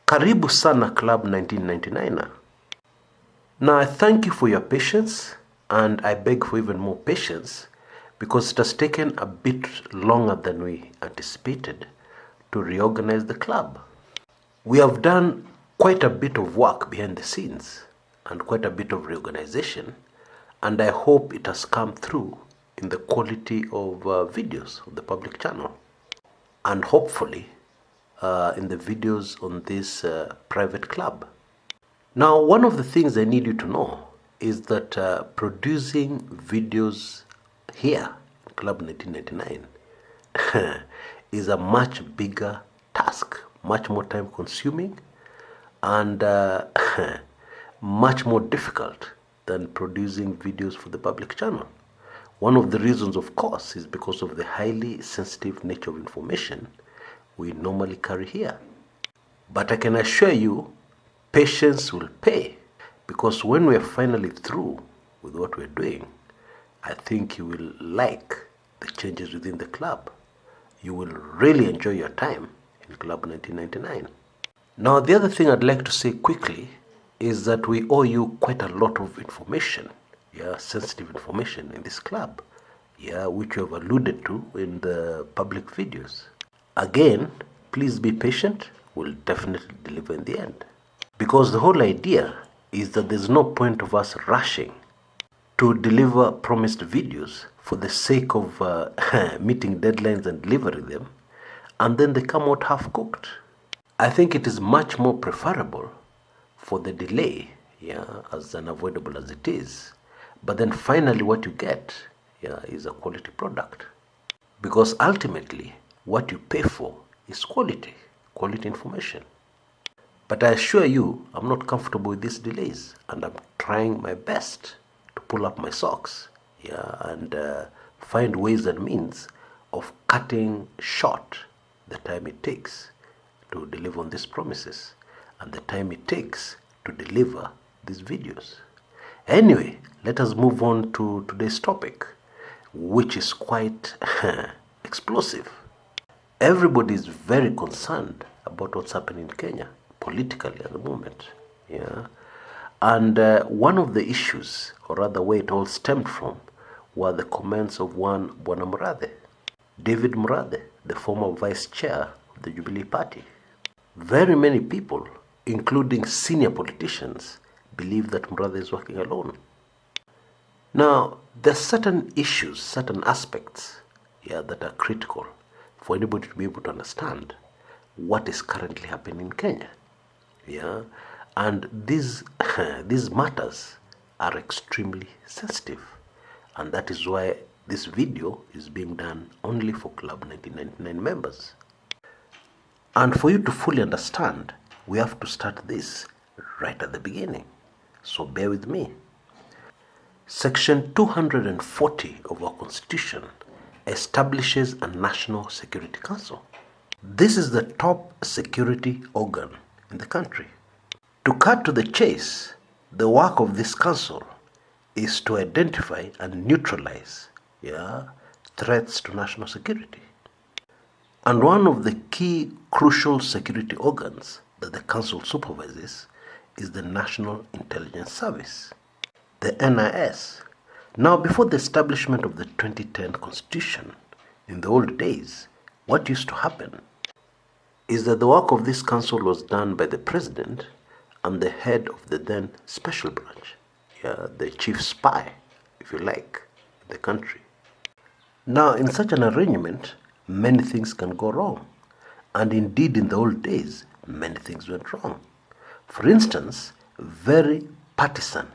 Karibu sana Club 1999. Now I thank you for your patience, and I beg for even more patience because it has taken a bit longer than we anticipated to reorganize the club. We have done quite a bit of work behind the scenes and quite a bit of reorganization, and I hope it has come through in the quality of videos of the public channel, and hopefully in the videos on this private club. Now, one of the things I need you to know is that producing videos here in Club 1999 is a much bigger task, much more time consuming, and much more difficult than producing videos for the public channel. One of the reasons, of course, is because of the highly sensitive nature of information we normally carry here. But I can assure you, patience will pay, because when we're finally through with what we're doing, I think you will like the changes within the club. You will really enjoy your time in Club 1999. Now, the other thing I'd like to say quickly is that we owe you quite a lot of information, sensitive information in this club, which we have alluded to in the public videos. Again, please be patient. We'll definitely deliver in the end. Because the whole idea is that there's no point of us rushing to deliver promised videos for the sake of meeting deadlines and delivering them, and then they come out half-cooked. I think it is much more preferable for the delay, as unavoidable as it is, but then finally what you get is a quality product. Because ultimately, what you pay for is quality information. But I assure you, I'm not comfortable with these delays, and I'm trying my best to pull up my socks, and find ways and means of cutting short the time it takes to deliver on these promises and the time it takes to deliver these videos. Anyway, let us move on to today's topic, which is quite explosive. Everybody is very concerned about what's happening in Kenya politically at the moment. And one of the issues, or rather where it all stemmed from, were the comments of one Bwana Murathe, David Murathe, the former vice chair of the Jubilee Party. Very many people, including senior politicians, believe that Murathe is working alone. Now, there are certain issues, certain aspects that are critical for anybody to be able to understand what is currently happening in Kenya. And these matters are extremely sensitive, and that is why this video is being done only for Club 1999 members. And for you to fully understand, we have to start this right at the beginning. So bear with me. Section 240 of our Constitution establishes a National Security Council. This is the top security organ in the country. To cut to the chase, the work of this council is to identify and neutralize threats to national security. And one of the key crucial security organs that the council supervises is the National Intelligence Service, the NIS. Now, before the establishment of the 2010 Constitution, in the old days, what used to happen is that the work of this council was done by the president and the head of the then special branch, the chief spy, if you like, in the country. Now, in such an arrangement, many things can go wrong. And indeed, in the old days, many things went wrong. For instance, very partisan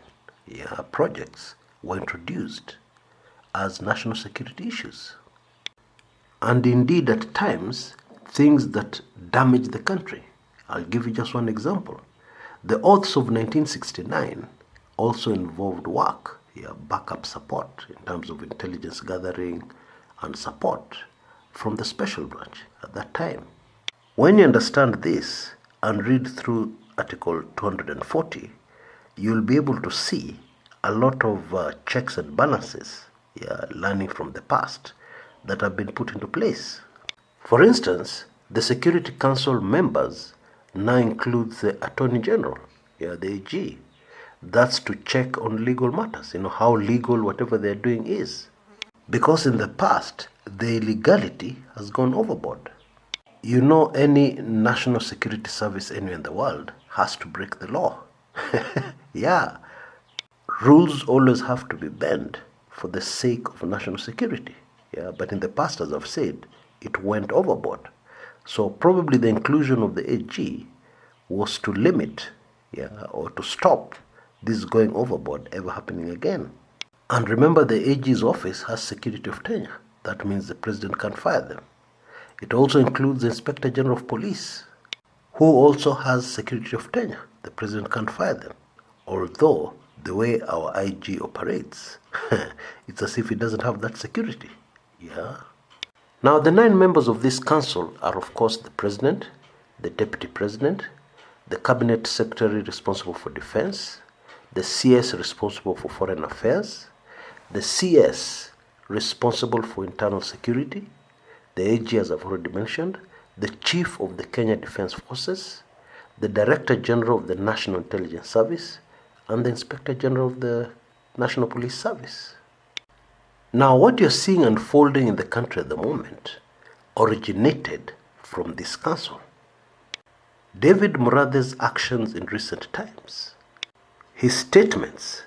projects were introduced as national security issues. And indeed, at times, things that damaged the country. I'll give you just one example. The oaths of 1969 also involved work, backup support in terms of intelligence gathering and support from the special branch at that time. When you understand this and read through Article 240, you'll be able to see a lot of checks and balances, learning from the past, that have been put into place. For instance, the Security Council members now includes the Attorney General, the AG. That's to check on legal matters, how legal whatever they're doing is. Because in the past, the illegality has gone overboard. Any national security service anywhere in the world has to break the law. Yeah. Rules always have to be bent for the sake of national security. Yeah, but in the past, as I've said, it went overboard. So probably the inclusion of the AG was to limit, or to stop this going overboard ever happening again. And remember, the AG's office has security of tenure. That means the president can't fire them. It also includes the Inspector General of Police, who also has security of tenure. The president can't fire them. Although, the way our IG operates, it's as if he doesn't have that security. Yeah. Now, the 9 members of this council are, of course, the president, the deputy president, the cabinet secretary responsible for defense, the CS responsible for foreign affairs, the CS responsible for internal security, the AG, as I've already mentioned, the chief of the Kenya Defense Forces, the Director General of the National Intelligence Service, and the Inspector General of the National Police Service. Now, what you're seeing unfolding in the country at the moment originated from this council. David Murathe's actions in recent times, his statements,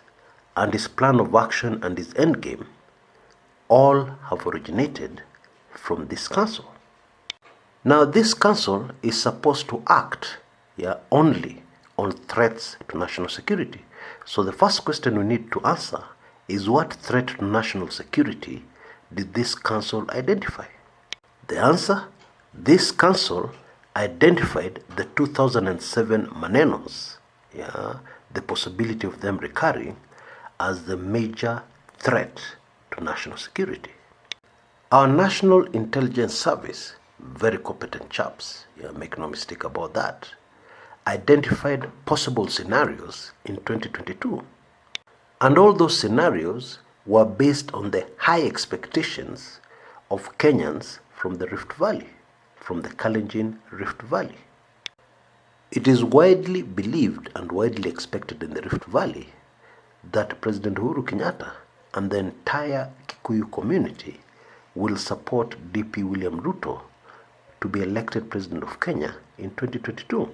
and his plan of action and his endgame all have originated from this council. Now, this council is supposed to act only on threats to national security. So the first question we need to answer is, what threat to national security did this council identify? The answer: this council identified the 2007 Manenos, the possibility of them recurring, as the major threat to national security. Our National Intelligence Service, very competent chaps, make no mistake about that, identified possible scenarios in 2022. And all those scenarios were based on the high expectations of Kenyans from the Rift Valley, from the Kalenjin Rift Valley. It is widely believed and widely expected in the Rift Valley that President Uhuru Kenyatta and the entire Kikuyu community will support DP William Ruto to be elected President of Kenya in 2022.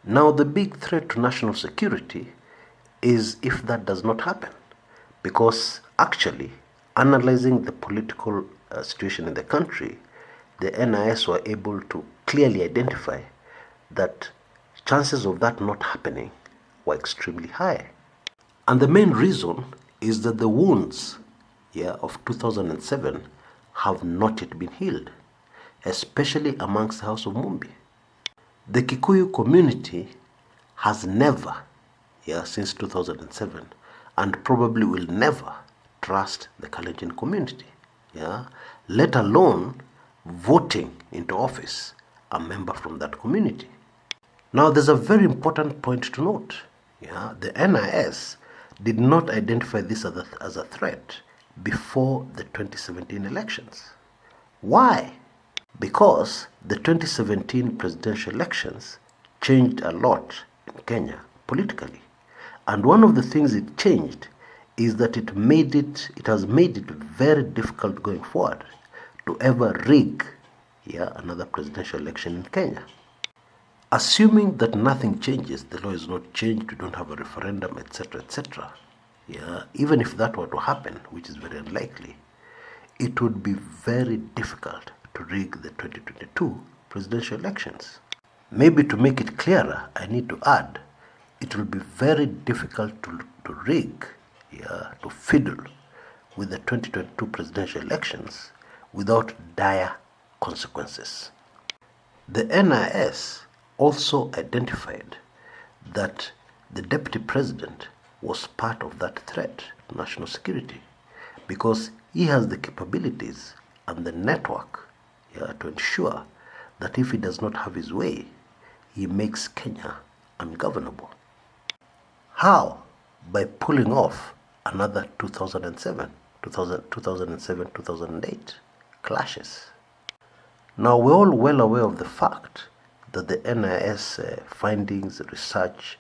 Now, the big threat to national security is if that does not happen, because actually, analyzing the political situation in the country, the NIS were able to clearly identify that chances of that not happening were extremely high. And the main reason is that the wounds of 2007 have not yet been healed, especially amongst the House of Mumbi. The Kikuyu community has never, since 2007, and probably will never trust the Kalenjin community, let alone voting into office a member from that community. Now, there's a very important point to note. The NIS did not identify this as a threat before the 2017 elections. Why? Because the 2017 presidential elections changed a lot in Kenya politically. And one of the things it changed is that it has made it very difficult going forward to ever rig another presidential election in Kenya. Assuming that nothing changes, the law is not changed, we don't have a referendum, etc., etc. Even if that were to happen, which is very unlikely, it would be very difficult to rig the 2022 presidential elections. Maybe to make it clearer, I need to add, it will be very difficult to rig, to fiddle with the 2022 presidential elections without dire consequences. The NIS also identified that the deputy president was part of that threat to national security because he has the capabilities and the network to ensure that if he does not have his way, he makes Kenya ungovernable. How? By pulling off another 2007-2008 clashes. Now, we're all well aware of the fact that the NIS findings, research,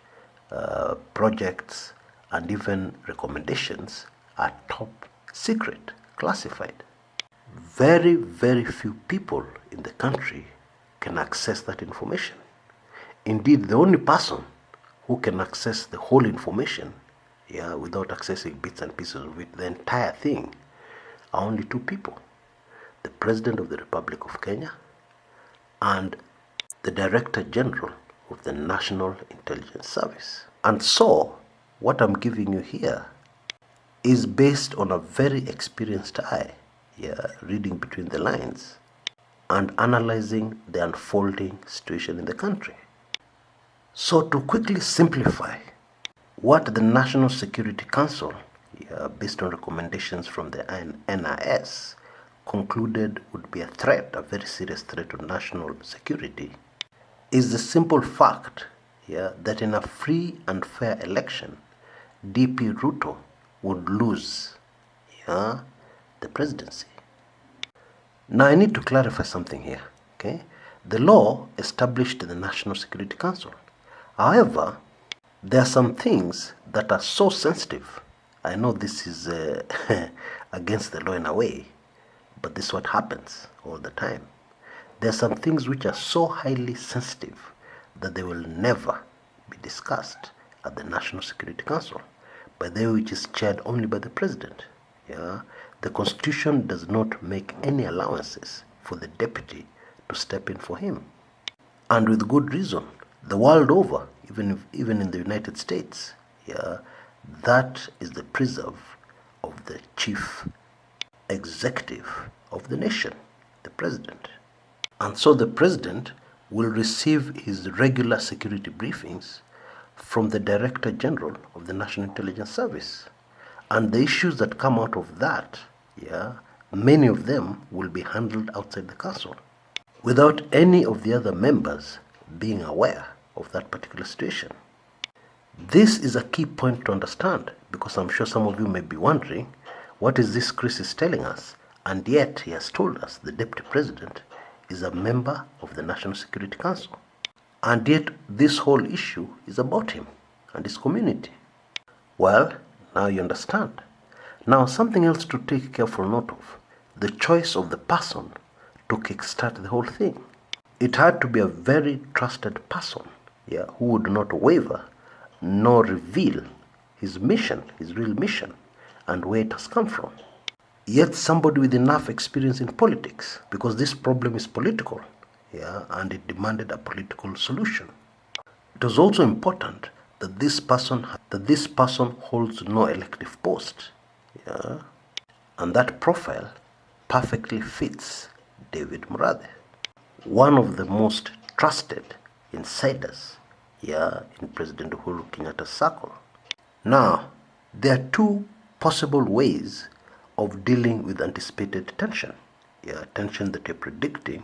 projects, and even recommendations are top secret, classified. Very, very few people in the country can access that information. Indeed, the only person who can access the whole information, without accessing bits and pieces of it, the entire thing, are only two people: the President of the Republic of Kenya and the Director General of the National Intelligence Service. And so, what I'm giving you here is based on a very experienced eye, reading between the lines and analyzing the unfolding situation in the country. So, to quickly simplify, what the National Security Council, based on recommendations from the NIS, concluded would be a threat, a very serious threat to national security, is the simple fact that in a free and fair election, DP Ruto would lose the presidency. Now I need to clarify something here. Okay, the law established the National Security Council. However, there are some things that are so sensitive. I know this is against the law in a way, but this is what happens all the time. There are some things which are so highly sensitive that they will never be discussed at the National Security Council, by the way, which is chaired only by the President. The Constitution does not make any allowances for the deputy to step in for him. And with good reason. The world over, even in the United States, that is the preserve of the chief executive of the nation, the President. And so the President will receive his regular security briefings from the Director General of the National Intelligence Service. And the issues that come out of that, many of them will be handled outside the council, without any of the other members being aware of that particular situation. This is a key point to understand, because I'm sure some of you may be wondering, what is this Chris is telling us? And yet he has told us the Deputy President is a member of the National Security Council. And yet this whole issue is about him and his community. Well, now you understand. Now something else to take careful note of: the choice of the person to kickstart the whole thing. It had to be a very trusted person, who would not waver nor reveal his mission, his real mission, and where it has come from. Yet somebody with enough experience in politics, because this problem is political, and it demanded a political solution. It was also important that this person holds no elective post, and that profile perfectly fits David Murathe, one of the most trusted insiders in President Uhuru Kenyatta's circle. Now, there are two possible ways of dealing with anticipated tension, tension that you're predicting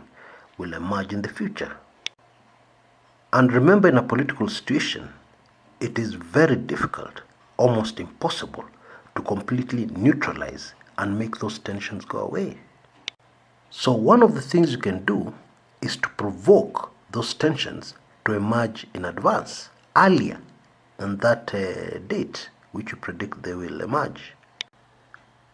will emerge in the future. And remember, in a political situation, it is very difficult, almost impossible, to completely neutralize and make those tensions go away. So one of the things you can do is to provoke those tensions to emerge in advance, earlier than that date which you predict they will emerge.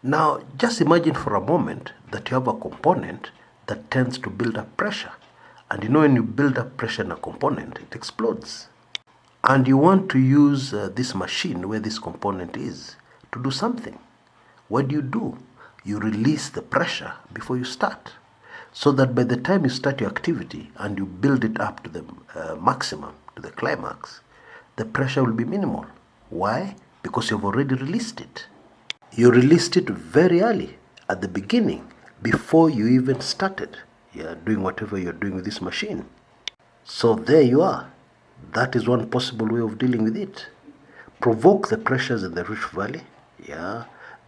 Now, just imagine for a moment that you have a component that tends to build up pressure. And when you build up pressure in a component, it explodes. And you want to use this machine where this component is to do something. What do? You release the pressure before you start, so that by the time you start your activity and you build it up to the maximum, to the climax, the pressure will be minimal. Why? Because you've already released it. You released it very early, at the beginning, before you even started doing whatever you're doing with this machine. So there you are. That is one possible way of dealing with it. Provoke the pressures in the Rift Valley,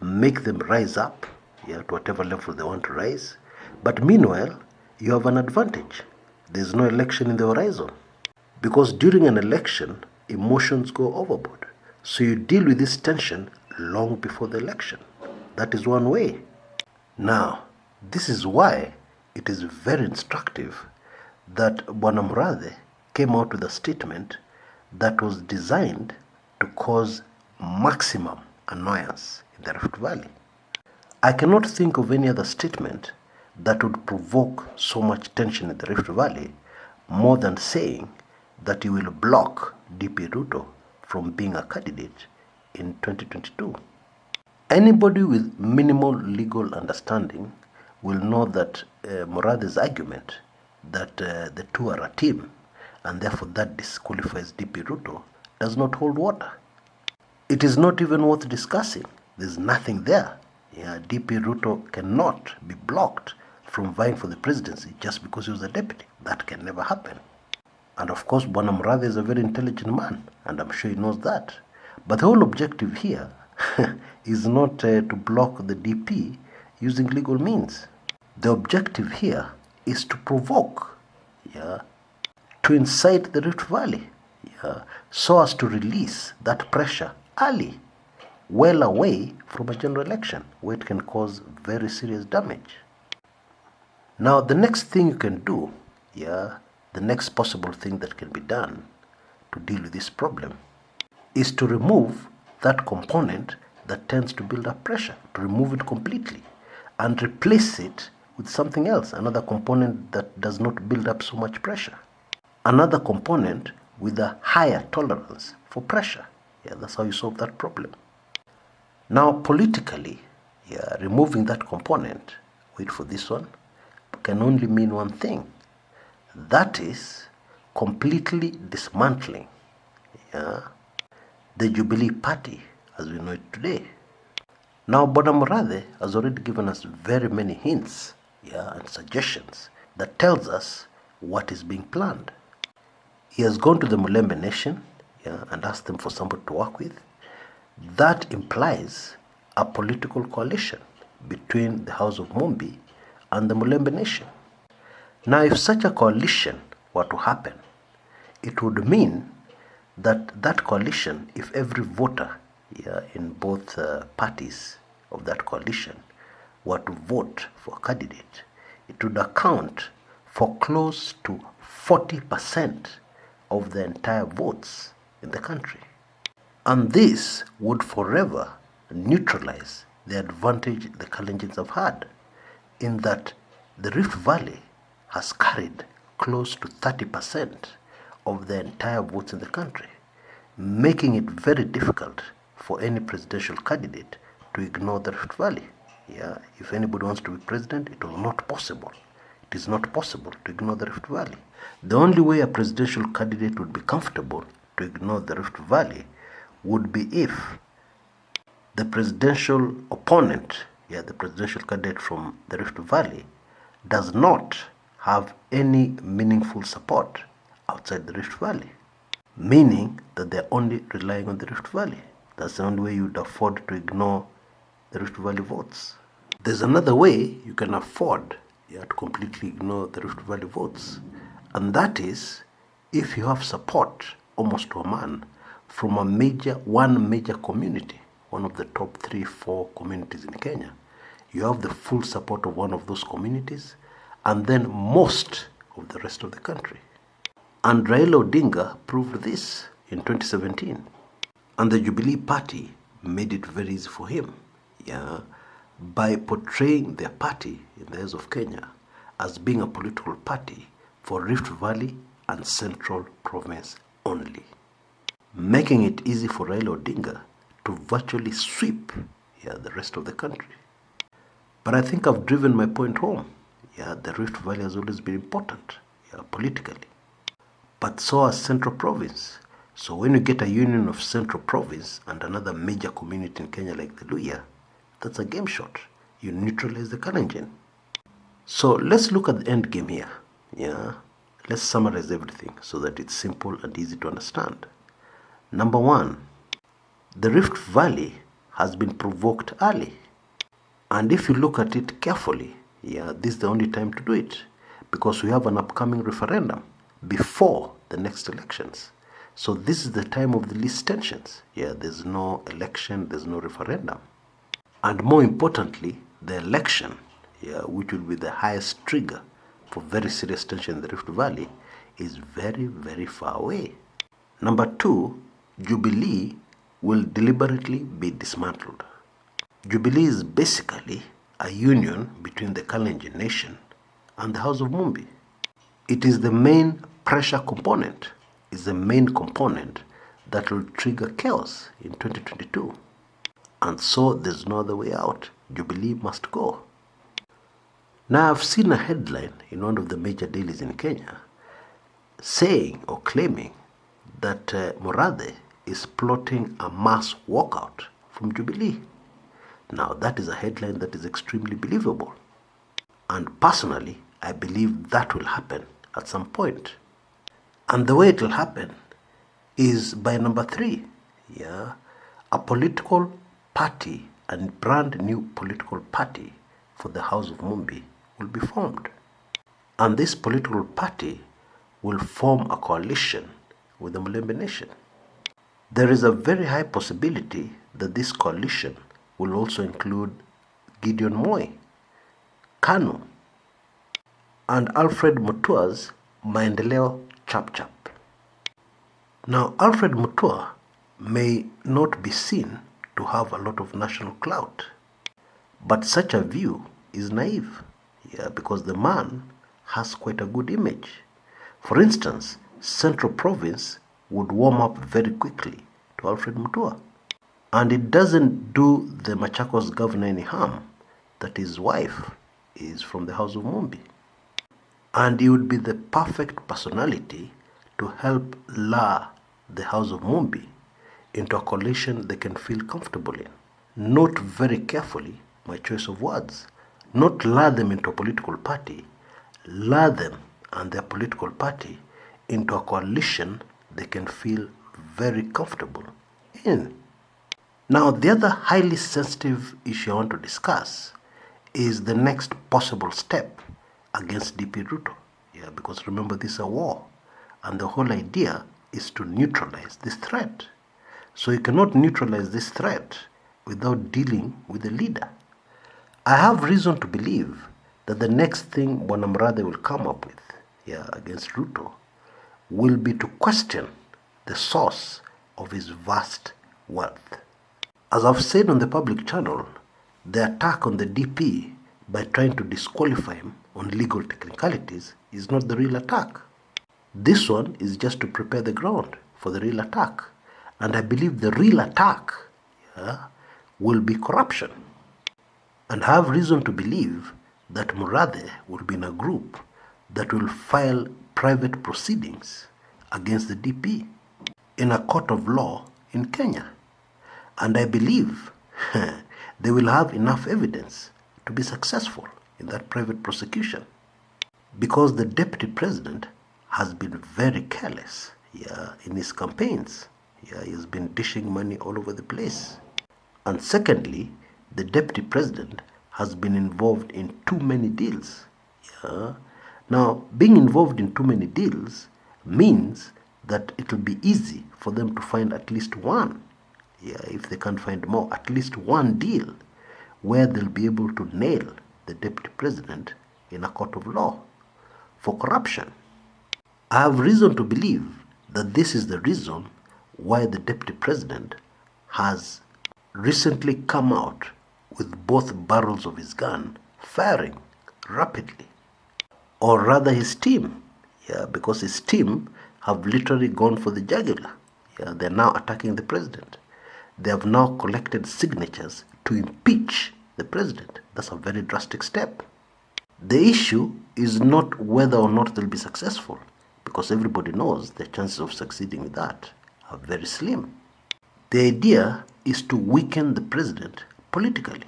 make them rise up, to whatever level they want to rise. But meanwhile, you have an advantage. There's no election in the horizon. Because during an election, emotions go overboard. So you deal with this tension long before the election. That is one way. Now, this is why it is very instructive that Bwana Murathe came out with a statement that was designed to cause maximum annoyance in the Rift Valley. I cannot think of any other statement that would provoke so much tension in the Rift Valley more than saying that he will block DP Ruto from being a candidate in 2022. Anybody with minimal legal understanding will know that Murathe's argument that the two are a team and therefore that disqualifies DP Ruto does not hold water. It is not even worth discussing. There's nothing there. DP Ruto cannot be blocked from vying for the presidency just because he was a deputy. That can never happen. And of course, Bwana Murathe is a very intelligent man, and I'm sure he knows that. But the whole objective here is not to block the DP using legal means. The objective here is to provoke, to incite the Rift Valley, so as to release that pressure early, well away from a general election, where it can cause very serious damage. Now, the next thing you can do, the next possible thing that can be done to deal with this problem is to remove that component that tends to build up pressure, to remove it completely and replace it with something else, another component that does not build up so much pressure, another component with a higher tolerance for pressure. That's how you solve that problem. Now, politically, removing that component, wait for this one, can only mean one thing. That is completely dismantling the Jubilee Party as we know it today. Now, Bwana Murathe has already given us very many hints and suggestions that tells us what is being planned. He has gone to the Mulembe Nation and asked them for somebody to work with. That implies a political coalition between the House of Mumbi and the Mulembe Nation. Now, if such a coalition were to happen, it would mean that that coalition, if every voter in both parties of that coalition were to vote for a candidate, it would account for close to 40% of the entire votes in the country. And this would forever neutralize the advantage the Kenyans have had, in that the Rift Valley has carried close to 30% of the entire votes in the country, making it very difficult for any presidential candidate to ignore the Rift Valley. If anybody wants to be president, it was not possible. It is not possible to ignore the Rift Valley. The only way a presidential candidate would be comfortable to ignore the Rift Valley would be if the presidential opponent, the presidential candidate from the Rift Valley, does not have any meaningful support outside the Rift Valley, meaning that they're only relying on the Rift Valley. That's the only way you'd afford to ignore the Rift Valley votes. There's another way you can afford to completely ignore the Rift Valley votes, and that is if you have support almost to a man from one major community, one of the top 3-4 communities in Kenya. You have the full support of one of those communities, and then most of the rest of the country. And Raila Odinga proved this in 2017. And the Jubilee Party made it very easy for him, by portraying their party in the eyes of Kenya as being a political party for Rift Valley and Central Province only, making it easy for Raila Odinga to virtually sweep the rest of the country. But I think I've driven my point home. The Rift Valley has always been important politically, but so has Central Province. So when you get a union of Central Province and another major community in Kenya like the Luhya, that's a game shot. You neutralize the Kenyans. So let's look at the end game here. Let's summarize everything so that it's simple and easy to understand. Number one, the Rift Valley has been provoked early. And if you look at it carefully, this is the only time to do it, because we have an upcoming referendum before the next elections. So this is the time of the least tensions. There's no election, there's no referendum. And more importantly, the election, which will be the highest trigger for very serious tension in the Rift Valley is very, very far away. Number two, Jubilee will deliberately be dismantled. Jubilee is basically a union between the Kalenjin nation and the House of Mumbi. It is the main pressure component, is the main component that will trigger chaos in 2022. And so there's no other way out. Jubilee must go. Now I've seen a headline in one of the major dailies in Kenya saying or claiming that Murathe is plotting a mass walkout from Jubilee. Now that is a headline that is extremely believable. And personally, I believe that will happen at some point. And the way it will happen is by number three. A political party and brand new political party for the House of Mumbi will be formed. And this political party will form a coalition with the Mulembe Nation. There is a very high possibility that this coalition will also include Gideon Moi, KANU, and Alfred Mutua's Maendeleo Chap Chap. Now, Alfred Mutua may not be seen to have a lot of national clout, but such a view is naive, because the man has quite a good image. For instance, Central Province would warm up very quickly to Alfred Mutua. And it doesn't do the Machakos governor any harm that his wife is from the House of Mumbi. And he would be the perfect personality to help lure the House of Mumbi into a coalition they can feel comfortable in. Note very carefully my choice of words. Not lure them into a political party, lure them and their political party into a coalition they can feel very comfortable in. Now, the other highly sensitive issue I want to discuss is the next possible step against DP Ruto. Because remember, this is a war, and the whole idea is to neutralize this threat. So you cannot neutralize this threat without dealing with the leader. I have reason to believe that the next thing Bwana Murathe will come up with against Ruto will be to question the source of his vast wealth. As I've said on the public channel, the attack on the DP by trying to disqualify him on legal technicalities is not the real attack. This one is just to prepare the ground for the real attack. And I believe the real attack will be corruption. And I have reason to believe that Murathe will be in a group that will file private proceedings against the DP in a court of law in Kenya. And I believe they will have enough evidence to be successful in that private prosecution, because the deputy president has been very careless in his campaigns. He has been dishing money all over the place. And secondly, the deputy president has been involved in too many deals. Now, being involved in too many deals means that it will be easy for them to find at least one. If they can't find more, at least one deal where they'll be able to nail the deputy president in a court of law for corruption. I have reason to believe that this is the reason why the deputy president has recently come out with both barrels of his gun firing rapidly. Or rather his team, because his team have literally gone for the jugular. They're now attacking the president. They have now collected signatures to impeach the president. That's a very drastic step. The issue is not whether or not they'll be successful, because everybody knows the chances of succeeding with that are very slim. The idea is to weaken the president politically.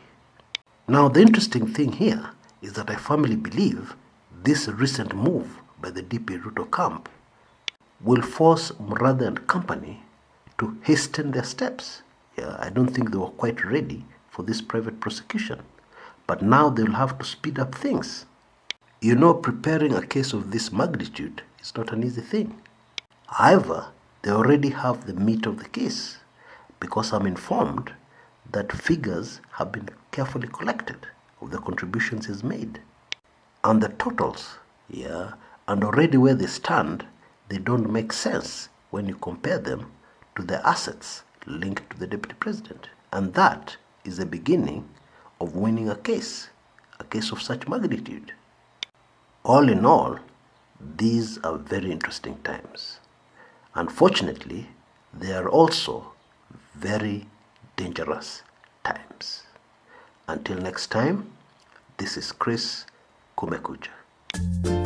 Now, the interesting thing here is that I firmly believe this recent move by the DP Ruto camp will force Murathe and company to hasten their steps. I don't think they were quite ready for this private prosecution, but now they will have to speed up things. Preparing a case of this magnitude is not an easy thing. However, they already have the meat of the case, because I'm informed that figures have been carefully collected of the contributions he's made. And the totals, Yeah, and already where they stand, they don't make sense when you compare them to the assets linked to the deputy president. And that is the beginning of winning a case of such magnitude. All in all, these are very interesting times. Unfortunately, they are also very dangerous times. Until next time, this is Chris Kumekucha.